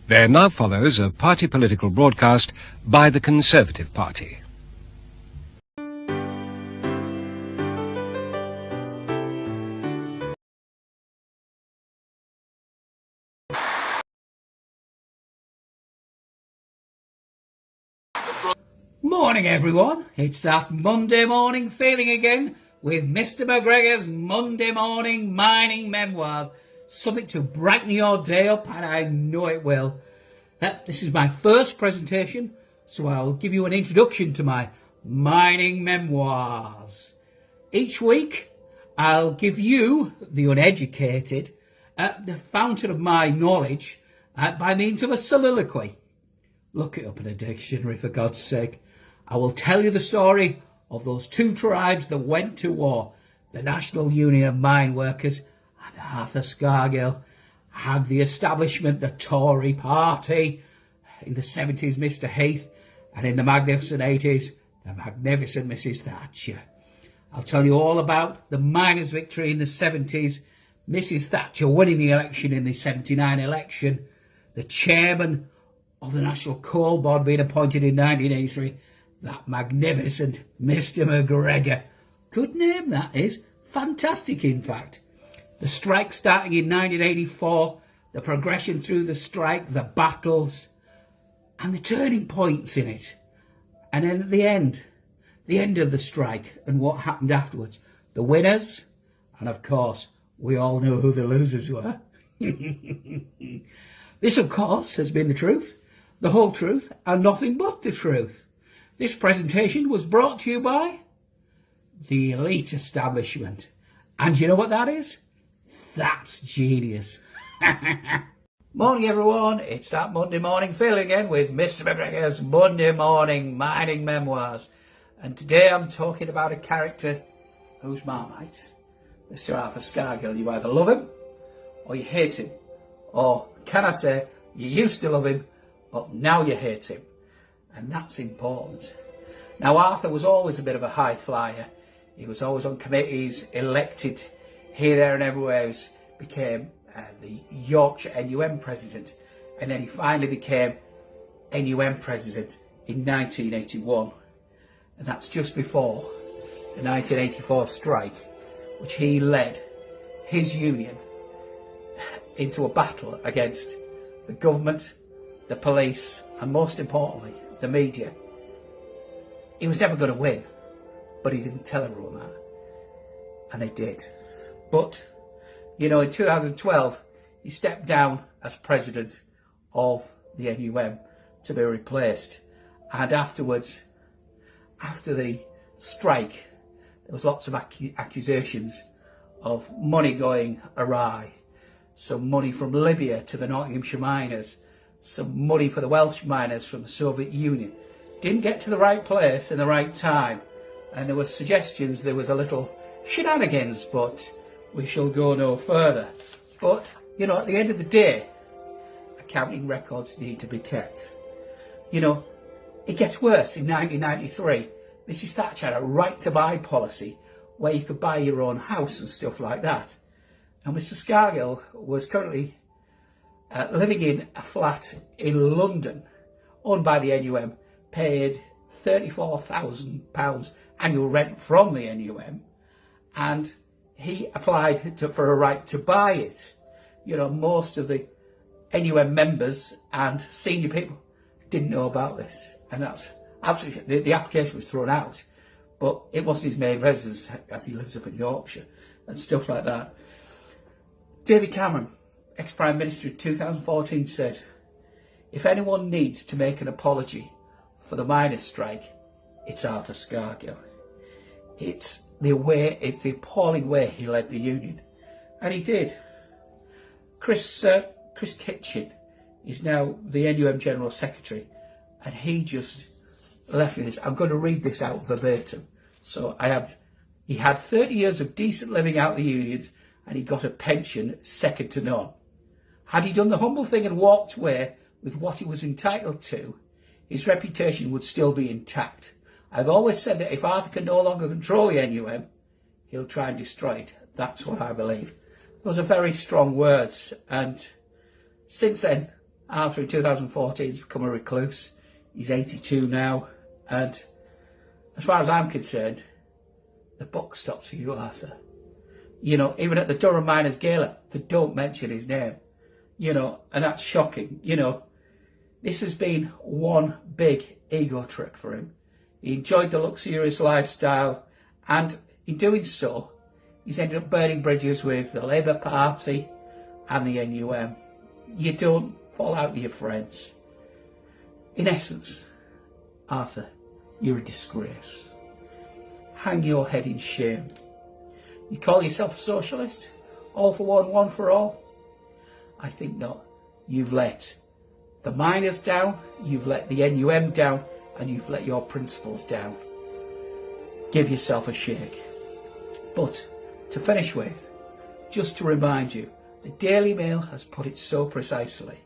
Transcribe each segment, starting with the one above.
There now follows a party political broadcast by the Conservative Party. Morning everyone, it's that Monday morning feeling again with Mr. McGregors' Monday Morning Mining Memoirs. Something to brighten your day up, and I know it will. This is my first presentation, so I'll give you an introduction to my mining memoirs. Each week I'll give you, the uneducated, the fountain of my knowledge by means of a soliloquy. Look it up in a dictionary, for God's sake. I will tell you the story of those two tribes that went to war, the National Union of Mine Workers and Arthur Scargill, and the establishment, the Tory party, in the 70s, Mr. Heath, and in the magnificent 80s, the magnificent Mrs. Thatcher. I'll tell you all about the miners' victory in the 70s, Mrs. Thatcher winning the election in the 79 election, the chairman of the National Coal Board being appointed in 1983, that magnificent Mr. McGregor. Good name, that is. Fantastic, in fact. The strike starting in 1984, the progression through the strike, the battles, and the turning points in it. And then at the end of the strike and what happened afterwards. The winners, and of course, we all know who the losers were. This, of course, has been the truth, the whole truth, and nothing but the truth. This presentation was brought to you by the elite establishment. And you know what that is? That's genius. Morning everyone, it's that Monday morning feel again with Mr. McGregor's Monday Morning Mining Memoirs. And today I'm talking about a character who's Marmite, Mr. Arthur Scargill. You either love him or you hate him. Or can I say, you used to love him, but now you hate him. And that's important. Now, Arthur was always a bit of a high flyer. He was always on committees, elected here, there and everywhere. He became the Yorkshire NUM president. And then he finally became NUM president in 1981. And that's just before the 1984 strike, which he led his union into a battle against the government, the police, and most importantly, the media. He was never going to win, but he didn't tell everyone that, and they did. But you know, in 2012 he stepped down as president of the NUM to be replaced, and afterwards, after the strike, there was lots of accusations of money going awry. Some money from Libya to the Nottinghamshire miners, some money for the Welsh miners from the Soviet Union. Didn't get to the right place in the right time, and there were suggestions there was a little shenanigans, but we shall go no further. But, you know, at the end of the day, accounting records need to be kept. You know, it gets worse. In 1993, Mrs. Thatcher had a right to buy policy where you could buy your own house and stuff like that. And Mr. Scargill was currently living in a flat in London, owned by the NUM, paid £34,000 annual rent from the NUM, and he applied for a right to buy it. You know, most of the NUM members and senior people didn't know about this, and that's absolutely, the application was thrown out, but it wasn't his main residence as he lives up in Yorkshire and stuff like that. David Cameron, ex-Prime Minister in 2014, said, if anyone needs to make an apology for the miners' strike, it's Arthur Scargill. It's the appalling way he led the union. And he did. Chris Kitchen is now the NUM General Secretary, and he just left me this. I'm going to read this out verbatim. So he had 30 years of decent living out the unions, and he got a pension second to none. Had he done the humble thing and walked away with what he was entitled to, his reputation would still be intact. I've always said that if Arthur can no longer control the NUM, he'll try and destroy it. That's what I believe. Those are very strong words, and since then, Arthur in 2014 has become a recluse. He's 82 now, and as far as I'm concerned, the buck stops for you, Arthur. You know, even at the Durham Miners Gala, they don't mention his name. You know, and that's shocking. You know, this has been one big ego trip for him. He enjoyed the luxurious lifestyle, and in doing so, he's ended up burning bridges with the Labour Party and the NUM. You don't fall out with your friends. In essence, Arthur, you're a disgrace. Hang your head in shame. You call yourself a socialist? All for one, one for all? I think not. You've let the miners down, you've let the NUM down, and you've let your principles down. Give yourself a shake. But to finish with, just to remind you, the Daily Mail has put it so precisely.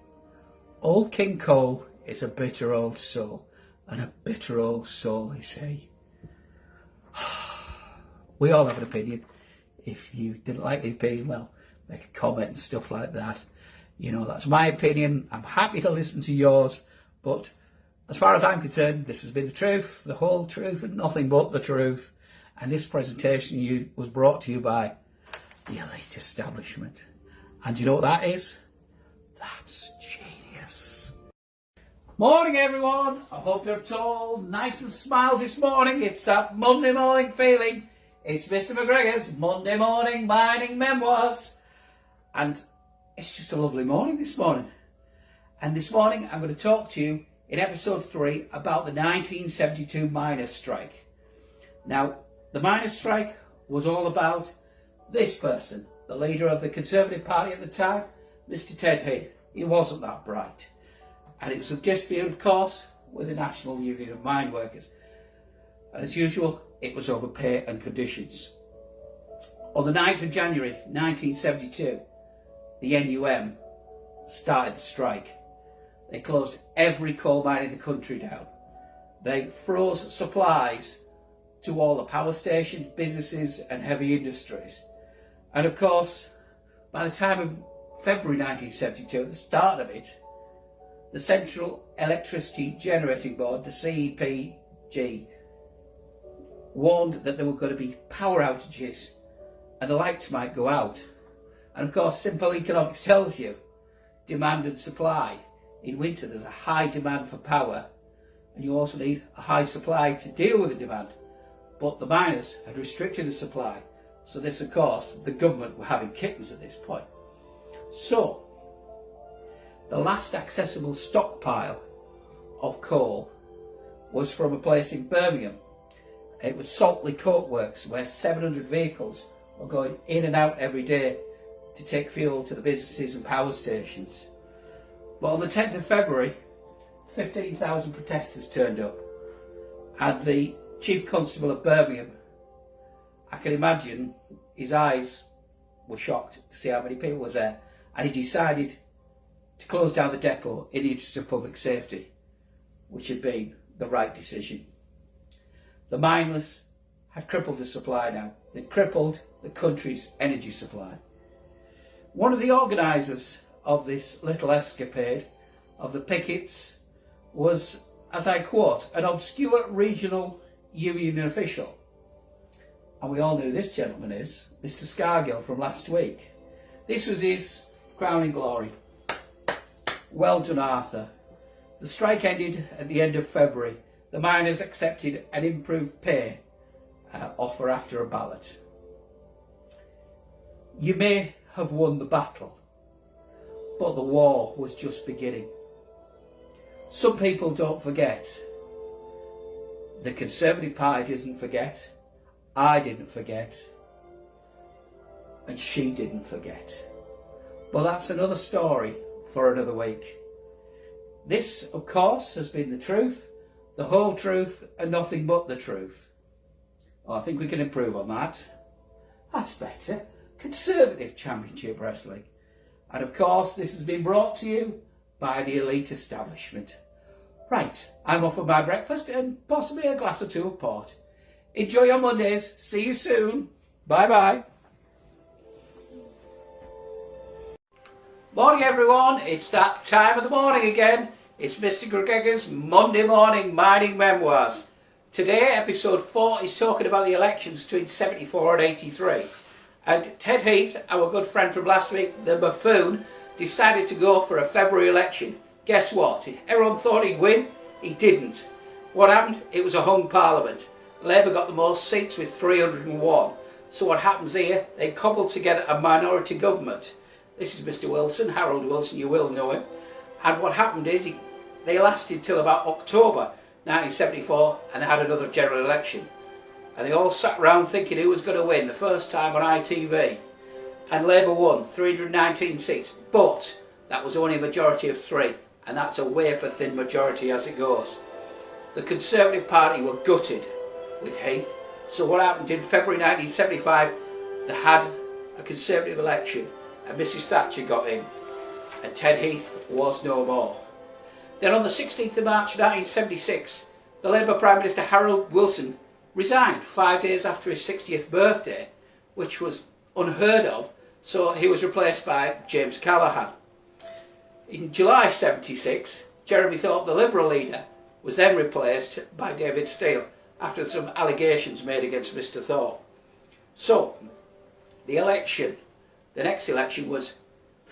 Old King Cole is a bitter old soul, and a bitter old soul is he. We all have an opinion. If you didn't like the opinion, well, make a comment and stuff like that. You know, that's my opinion. I'm happy to listen to yours, but as far as I'm concerned, this has been the truth, the whole truth, and nothing but the truth. And this presentation was brought to you by the elite establishment. And do you know what that is? That's genius. Morning, everyone. I hope you're all nice and smiles this morning. It's that Monday morning feeling. It's Mr. McGregors, Monday morning mining memoirs. And it's just a lovely morning this morning. And this morning I'm going to talk to you in episode 3 about the 1972 miners' strike. Now, the miners' strike was all about this person, the leader of the Conservative Party at the time, Mr. Ted Heath. He wasn't that bright. And it was a dispute, of course, with the National Union of Mine Workers. And as usual, it was over pay and conditions. On the 9th of January 1972, the NUM started the strike. They closed every coal mine in the country down. They froze supplies to all the power stations, businesses and heavy industries. And of course, by the time of February 1972, at the start of it, the Central Electricity Generating Board, the CEPG, warned that there were going to be power outages and the lights might go out. And of course, simple economics tells you demand and supply. In winter, there's a high demand for power, and you also need a high supply to deal with the demand. But the miners had restricted the supply, so this, of course, the government were having kittens at this point. So, the last accessible stockpile of coal was from a place in Birmingham. It was Saltley Coke Works, where 700 vehicles were going in and out every day to take fuel to the businesses and power stations. But on the 10th of February, 15,000 protesters turned up, and the Chief Constable of Birmingham, I can imagine his eyes were shocked to see how many people was there, and he decided to close down the depot in the interest of public safety, which had been the right decision. The miners had crippled the supply now. They'd crippled the country's energy supply. One of the organisers of this little escapade of the pickets was, as I quote, an obscure regional union official. And we all knew this gentleman is, Mr. Scargill from last week. This was his crowning glory. Well done, Arthur. The strike ended at the end of February. The miners accepted an improved pay offer after a ballot. You may have won the battle, but the war was just beginning. Some people don't forget. The Conservative Party didn't forget. I didn't forget. And she didn't forget. But that's another story for another week. This, of course, has been the truth, the whole truth, and nothing but the truth. Well, I think we can improve on that. That's better. Conservative Championship Wrestling. And of course, this has been brought to you by the elite establishment. Right, I'm off for my breakfast and possibly a glass or two of port. Enjoy your Mondays. See you soon. Bye bye. Morning everyone, it's that time of the morning again. It's Mr. McGregors' Monday morning mining memoirs. Today, episode 4 is talking about the elections between 74 and 83. And Ted Heath, our good friend from last week, the buffoon, decided to go for a February election. Guess what? Everyone thought he'd win. He didn't. What happened? It was a hung parliament. Labour got the most seats with 301. So what happens here? They cobbled together a minority government. This is Mr. Wilson, Harold Wilson, you will know him. And what happened is they lasted till about October 1974 and they had another general election. And they all sat around thinking who was going to win the first time on ITV. And Labour won 319 seats, but that was only a majority of 3. And that's a wafer-thin majority as it goes. The Conservative Party were gutted with Heath. So what happened in February 1975, they had a Conservative election. And Mrs. Thatcher got in, and Ted Heath was no more. Then on the 16th of March 1976, the Labour Prime Minister Harold Wilson resigned 5 days after his 60th birthday, which was unheard of, so he was replaced by James Callaghan. In July 76, Jeremy Thorpe, the Liberal leader, was then replaced by David Steele after some allegations made against Mr. Thorpe. So, the next election was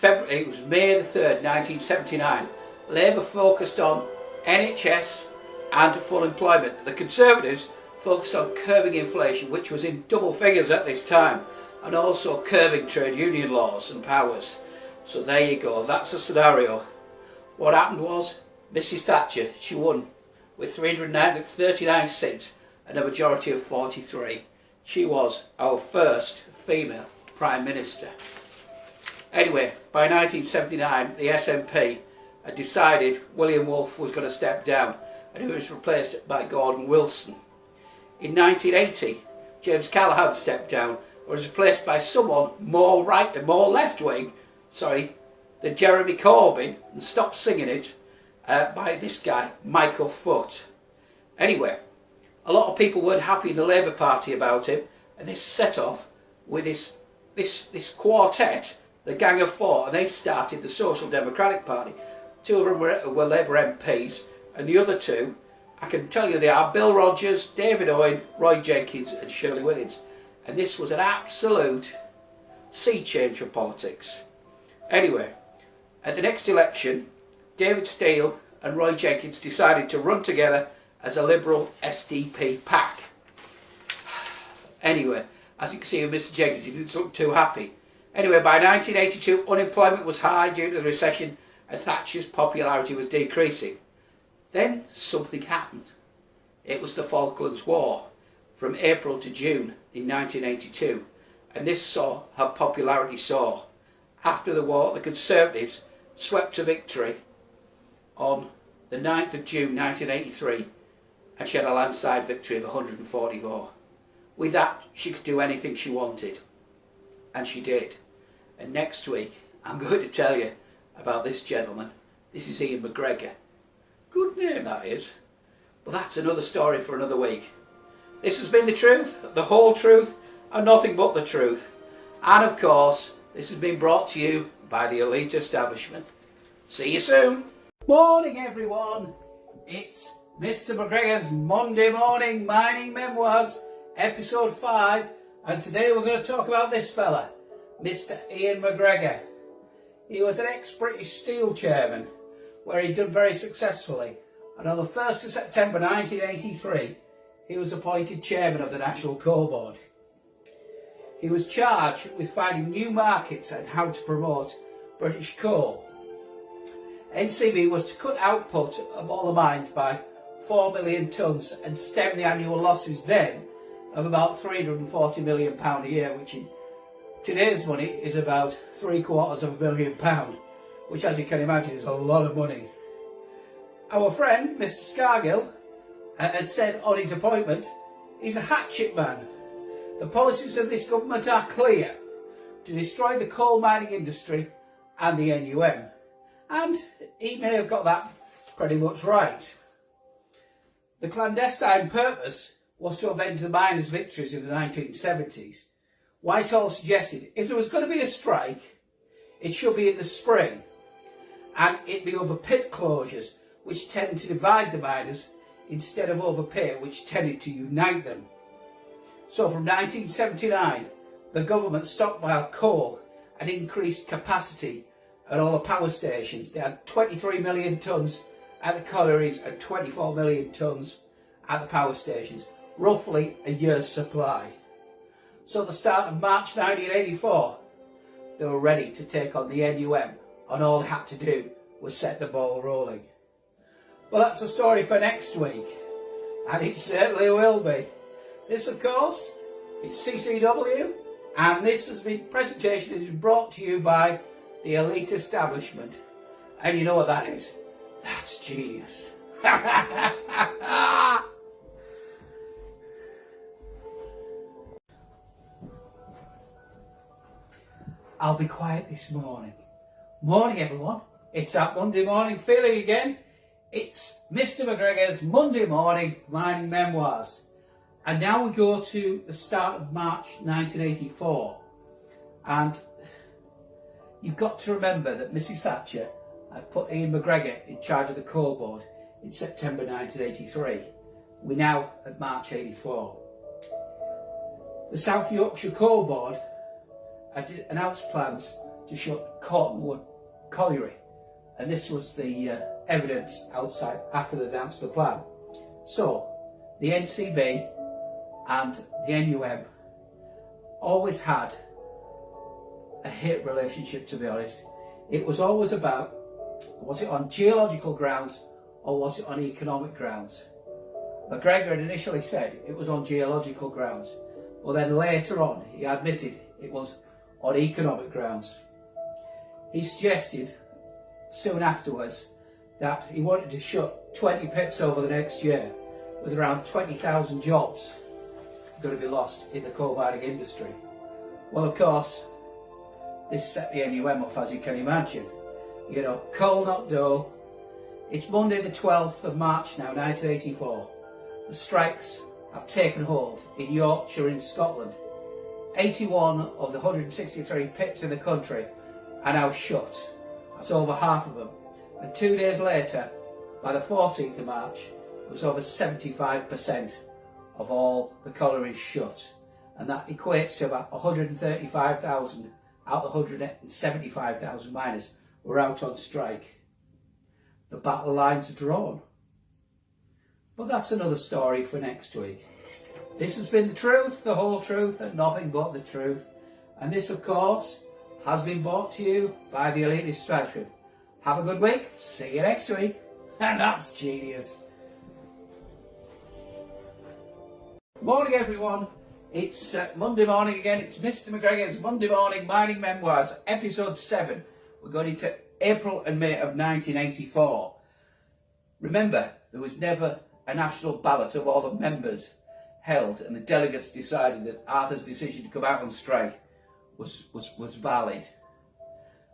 May the 3rd, 1979. Labour focused on NHS and full employment. The Conservatives focused on curbing inflation, which was in double figures at this time, and also curbing trade union laws and powers. So there you go, that's the scenario. What happened was, Mrs. Thatcher, she won with 339 seats and a majority of 43. She was our first female Prime Minister. Anyway, by 1979, the SNP had decided William Woolf was going to step down and he was replaced by Gordon Wilson. In 1980, James Callaghan stepped down and was replaced by someone more right and more left-wing, than Jeremy Corbyn, and stopped singing it, by this guy, Michael Foot. Anyway, a lot of people weren't happy in the Labour Party about him, and they set off with this quartet, the Gang of Four, and they started the Social Democratic Party. 2 of them were Labour MPs, and the other 2, I can tell you they are Bill Rogers, David Owen, Roy Jenkins and Shirley Williams. And this was an absolute sea change for politics. Anyway, at the next election, David Steele and Roy Jenkins decided to run together as a Liberal SDP pack. Anyway, as you can see with Mr. Jenkins, he didn't look too happy. Anyway, by 1982, unemployment was high due to the recession and Thatcher's popularity was decreasing. Then something happened. It was the Falklands War from April to June in 1982, and this saw her popularity soar. After the war, the Conservatives swept to victory on the 9th of June 1983, and she had a landslide victory of 144. With that, she could do anything she wanted, and she did. And next week, I'm going to tell you about this gentleman. This is Ian McGregor. Good name, that is. But that's another story for another week. This has been the truth, the whole truth, and nothing but the truth. And of course, this has been brought to you by the elite establishment. See you soon. Morning, everyone. It's Mr. McGregor's Monday morning mining memoirs, episode 5. And today we're going to talk about this fella, Mr. Ian McGregor. He was an ex-British Steel chairman, where he'd done very successfully. And on the 1st of September 1983, he was appointed chairman of the National Coal Board. He was charged with finding new markets and how to promote British coal. NCB was to cut output of all the mines by 4 million tonnes and stem the annual losses then of about £340 million a year, which in today's money is about £750,000, which, as you can imagine, is a lot of money. Our friend, Mr. Scargill, had said on his appointment, he's a hatchet man. The policies of this government are clear: to destroy the coal mining industry and the NUM. And he may have got that pretty much right. The clandestine purpose was to avenge the miners' victories in the 1970s. Whitehall suggested if there was going to be a strike, It should be in the spring, and it'd be over pit closures, which tend to divide the miners, instead of over pit, which tended to unite them. So from 1979, the government stockpiled coal and increased capacity at all the power stations. They had 23 million tonnes at the collieries and 24 million tonnes at the power stations, roughly a year's supply. So at the start of March 1984, they were ready to take on the NUM, and all they had to do was set the ball rolling. Well, that's a story for next week, and it certainly will be. This, of course, is CCW, and this presentation has been brought to you by the elite establishment. And you know what that is? That's genius. I'll be quiet this morning. Morning, everyone. It's that Monday morning feeling again. It's Mr. McGregors' Monday morning mining memoirs. And now we go to the start of March 1984. And you've got to remember that Mrs. Thatcher had put Ian McGregor in charge of the coal board in September 1983. We're now at March 84. The South Yorkshire Coal Board had announced plans to shut Cottonwood Colliery, and this was the evidence outside after they announced the plan. So the NCB and the NUM always had a hate relationship, to be honest. It was always about, was it on geological grounds or was it on economic grounds? McGregor had initially said it was on geological grounds, but then later on he admitted it was on economic grounds. He suggested soon afterwards that he wanted to shut 20 pits over the next year, with around 20,000 jobs going to be lost in the coal mining industry. Well, of course, this set the NUM off, as you can imagine. You know, coal not dough. It's Monday the 12th of March now, 1984. The strikes have taken hold in Yorkshire and Scotland. 81 of the 163 pits in the country are now shut. That's over half of them. And 2 days later, by the 14th of March, it was over 75% of all the collieries shut. And that equates to about 135,000 out of 175,000 miners were out on strike. The battle lines are drawn. But that's another story for next week. This has been the truth, the whole truth, and nothing but the truth. And this, of course, has been brought to you by the elite establishment. Have a good week. See you next week. And that's genius. Morning, everyone. It's Monday morning again. It's Mr. McGregor's Monday Morning Mining Memoirs, episode 7. We're going into April and May of 1984. Remember, there was never a national ballot of all the members held, and the delegates decided that Arthur's decision to come out on strike was valid.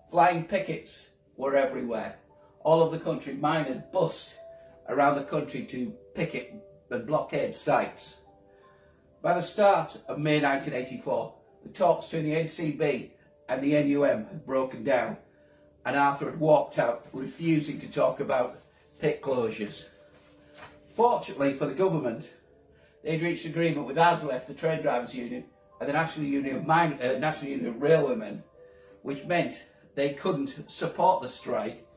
Flying pickets were everywhere. All over the country, miners bussed around the country to picket and blockade sites. By the start of May 1984, the talks between the NCB and the NUM had broken down, and Arthur had walked out, refusing to talk about pit closures. Fortunately for the government, they'd reached agreement with ASLEF, the Train Drivers Union, and the National Union of Railwaymen, which meant they couldn't support the strike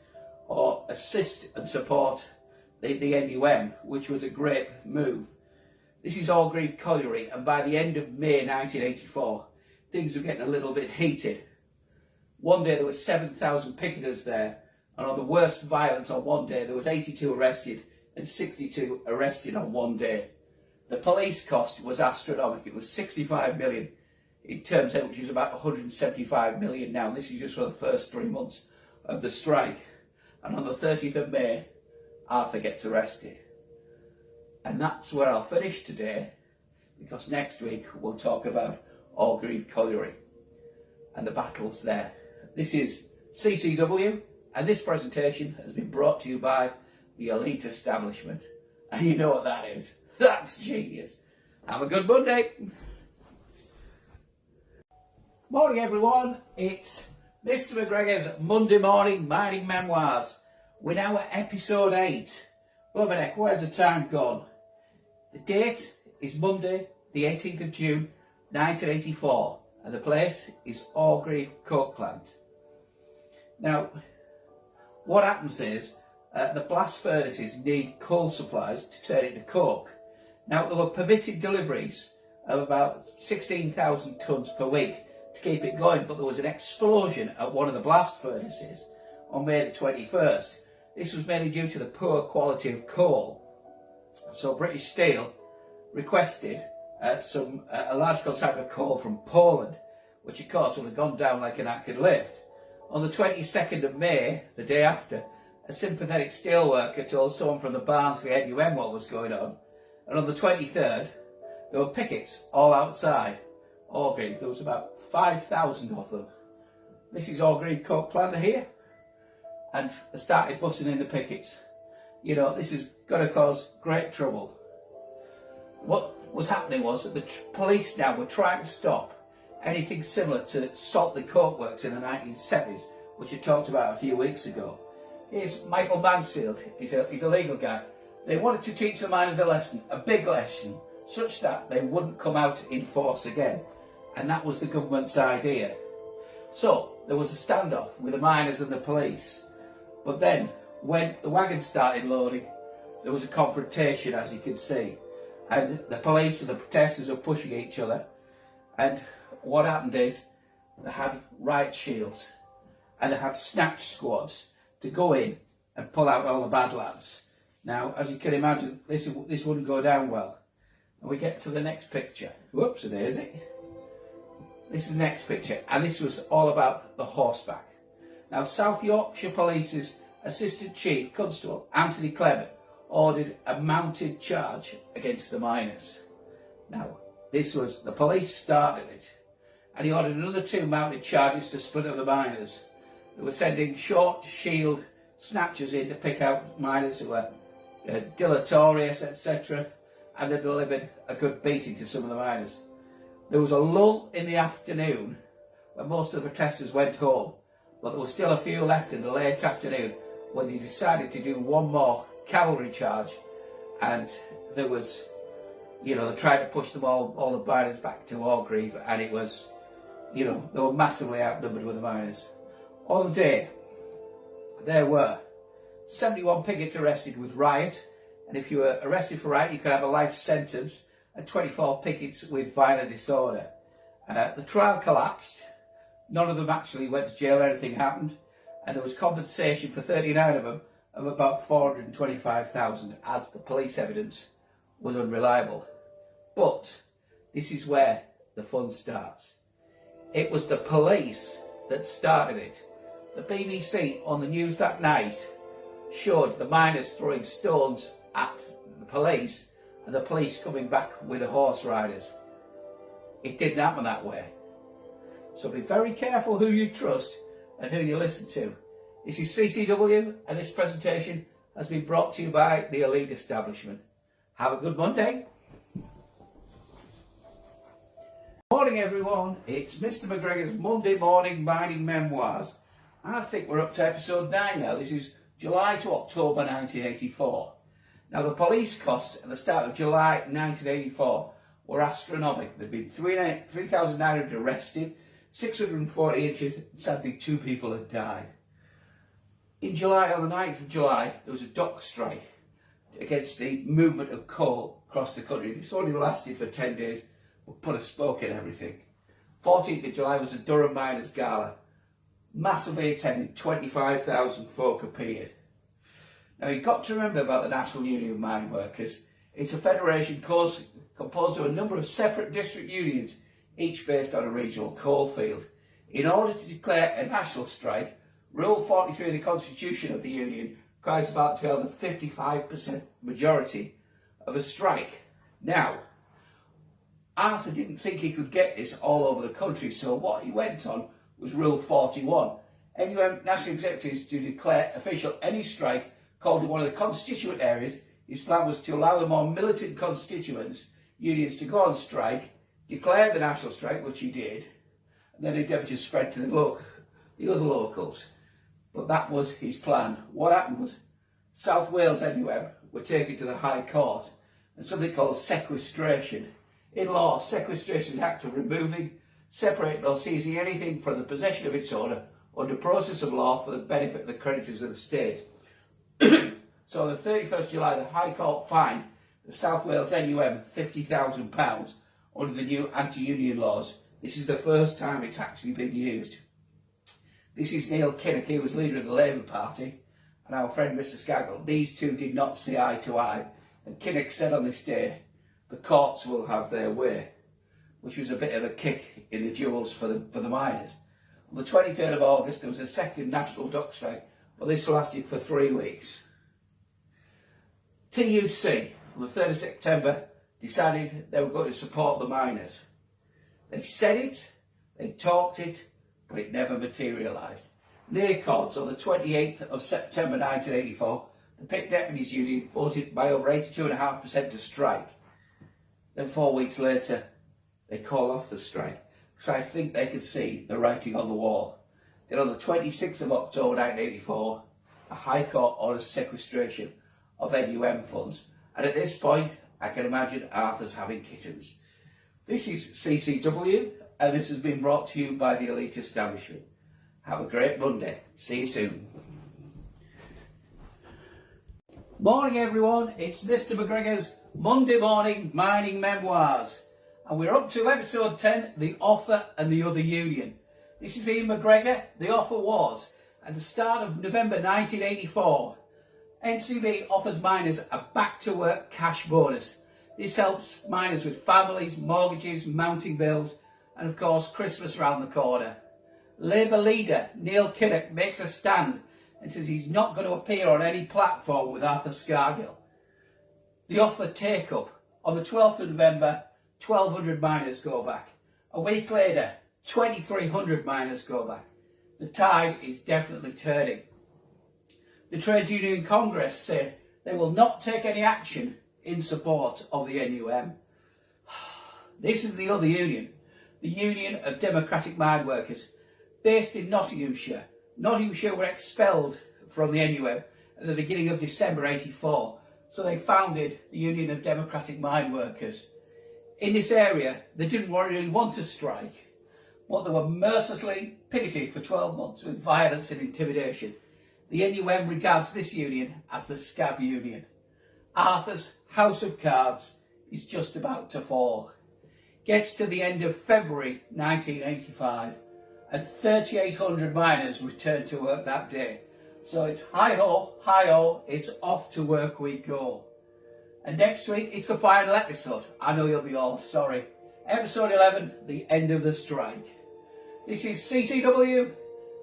or assist and support the NUM, which was a great move. This is Orgreave Colliery, and by the end of May 1984, things were getting a little bit heated. One day there were 7,000 picketers there, and on the worst violence on one day, there was 82 arrested and 62 arrested on one day. The police cost was astronomical. It was 65 million in terms of, which is about 175 million now. And this is just for the first 3 months of the strike. And on the 30th of May, Arthur gets arrested. And that's where I'll finish today, because next week we'll talk about Orgreave Colliery and the battles there. This is CCW, and this presentation has been brought to you by the elite establishment. And you know what that is. That's genius. Have a good Monday. Morning, everyone. It's Mr. McGregors Monday morning mining memoirs. We're now at episode 8. Blimey heck, where's the time gone? The date is Monday, the 18th of June, 1984, and the place is Orgreave Coke Plant. Now, what happens is the blast furnaces need coal supplies to turn it to coke. Now, there were permitted deliveries of about 16,000 tonnes per week to keep it going, but there was an explosion at one of the blast furnaces on May the 21st. This was mainly due to the poor quality of coal. So British Steel requested a large consignment of coal from Poland, which of course would have gone down like an acid lift. On the 22nd of May, the day after, a sympathetic steelworker told someone from the Barnsley NUM what was going on, and on the 23rd, there were pickets all outside Orgreave. There was about 5,000 of them. This is Orgreave Coke Plant here, and they started busting in the pickets. You know, this is going to cause great trouble. What was happening was that the police now were trying to stop anything similar to Saltley Coke Works in the 1970s, which I talked about a few weeks ago. Here's Michael Mansfield. He's a legal guy. They wanted to teach the miners a lesson, a big lesson, such that they wouldn't come out in force again. And that was the government's idea. So there was a standoff with the miners and the police. But then, when the wagons started loading, there was a confrontation, as you can see. And the police and the protesters were pushing each other. And what happened is, they had riot shields. And they had snatch squads to go in and pull out all the bad lads. Now, as you can imagine, this wouldn't go down well. And we get to the next picture. Whoops, there's it. This is the next picture, and this was all about the horseback. Now, South Yorkshire Police's Assistant Chief Constable, Anthony Clement, ordered a mounted charge against the miners. Now, this was, the police started it, and he ordered another 2 mounted charges to split up the miners. They were sending short shield snatchers in to pick out miners who were deleterious, etc., and they delivered a good beating to some of the miners. There was a lull in the afternoon when most of the protesters went home, but there was still a few left in the late afternoon when they decided to do one more cavalry charge, and there was, you know, they tried to push them all the miners back to Orgreave, and it was, you know, they were massively outnumbered with the miners. On the day, there were 71 pickets arrested with riot, and if you were arrested for riot, you could have a life sentence, and 24 pickets with violent disorder. The trial collapsed. None of them actually went to jail, anything happened, and there was compensation for 39 of them of about 425,000, as the police evidence was unreliable. But this is where the fun starts. It was the police that started it. The BBC on the news that night showed the miners throwing stones at the police and the police coming back with the horse riders. It didn't happen that way. So be very careful who you trust and who you listen to. This is CCW, and this presentation has been brought to you by the Elite Establishment. Have a good Monday. Morning everyone, it's Mr. McGregor's Monday morning mining memoirs. I think we're up to episode 9 now. This is July to October 1984. Now, the police costs at the start of July 1984 were astronomical. There'd been 3,900 arrested, 640 injured, and sadly 2 people had died. In July, on the 9th of July, there was a dock strike against the movement of coal across the country. This only lasted for 10 days, but put a spoke in everything. 14th of July was a Durham Miners Gala. Massively attended, 25,000 folk appeared. Now, you've got to remember about the National Union of Mine Workers. It's a federation composed of a number of separate district unions, each based on a regional coal field. In order to declare a national strike, Rule 43 of the Constitution of the Union requires about 55% majority of a strike. Now, Arthur didn't think he could get this all over the country, so what he went on was Rule 41. NUM national executives to declare official any strike called in one of the constituent areas. His plan was to allow the more militant constituents, unions, to go on strike, declare the national strike, which he did, and then endeavour to spread to the the other locals. But that was his plan. What happened was South Wales NUM were taken to the High Court and something called sequestration. In law, sequestration is the act of removing, separating or seizing anything from the possession of its owner under process of law for the benefit of the creditors of the state. So on the 31st July, the High Court fined the South Wales NUM £50,000 under the new anti-union laws. This is the first time it's actually been used. This is Neil Kinnock, he was leader of the Labour Party, and our friend Mr Scargill. These two did not see eye to eye, and Kinnock said on this day, the courts will have their way, which was a bit of a kick in the jewels for the miners. On the 23rd of August, there was a second national dock strike, but this lasted for 3 weeks. TUC, on the 3rd of September, decided they were going to support the miners. They said it, they talked it, but it never materialised. NACODS, on the 28th of September 1984, the Pick Deputies Union voted by over 82.5% to strike. Then 4 weeks later, they call off the strike, because I think they could see the writing on the wall. Then on the 26th of October 1984, the High Court orders sequestration of NUM funds. And at this point, I can imagine Arthur's having kittens. This is CCW, and this has been brought to you by the elite establishment. Have a great Monday. See you soon. Morning everyone, it's Mr McGregors' Monday morning mining memoirs. And we're up to episode 10, The Offer and the Other Union. This is Ian McGregor. The offer was, at the start of November 1984, NCB offers miners a back-to-work cash bonus. This helps miners with families, mortgages, mounting bills, and of course Christmas round the corner. Labour leader Neil Kinnock makes a stand and says he's not going to appear on any platform with Arthur Scargill. The offer take-up. On the 12th of November, 1,200 miners go back. A week later, 2,300 miners go back. The tide is definitely turning. The Trade Union Congress say they will not take any action in support of the NUM. This is the other union, the Union of Democratic Mine Workers, based in Nottinghamshire. Nottinghamshire were expelled from the NUM at the beginning of December 84, so they founded the Union of Democratic Mine Workers. In this area, they didn't really want to strike, but they were mercilessly picketed for 12 months with violence and intimidation. The NUM regards this union as the Scab Union. Arthur's house of cards is just about to fall. Gets to the end of February 1985 and 3,800 miners return to work that day. So it's hi-ho, it's off to work we go. And next week it's the final episode. I know you'll be all sorry. Episode 11, the end of the strike. This is CCW.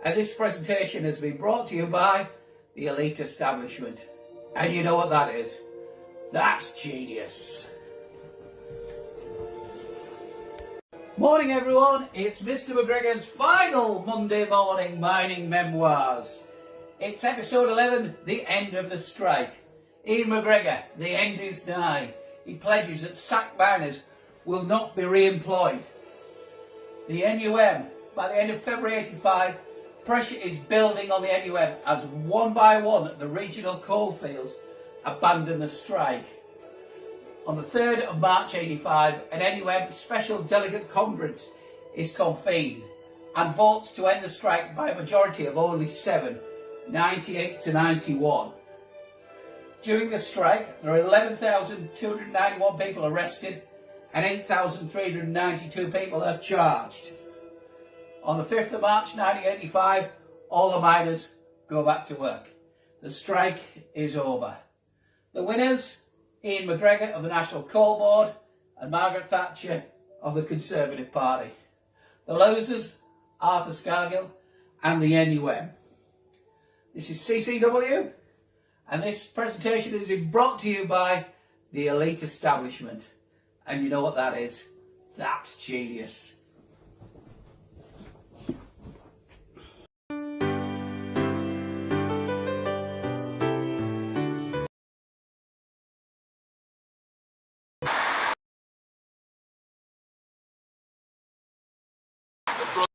And this presentation has been brought to you by the elite establishment. And you know what that is? That's genius. Morning everyone, it's Mr McGregor's final Monday morning mining memoirs. It's episode 11, the end of the strike. Ian McGregor, the end is nigh. He pledges that sacked miners will not be re-employed. The NUM, by the end of February 85, pressure is building on the NUM as one by one the regional coalfields abandon the strike. On the 3rd of March 85, an NUM special delegate conference is convened and votes to end the strike by a majority of only 7, 98 to 91. During the strike, there are 11,291 people arrested and 8,392 people are charged. On the 5th of March 1985, all the miners go back to work. The strike is over. The winners, Ian McGregor of the National Coal Board and Margaret Thatcher of the Conservative Party. The losers, Arthur Scargill and the NUM. This is CCW, and this presentation has been brought to you by the elite establishment. And you know what that is? That's genius.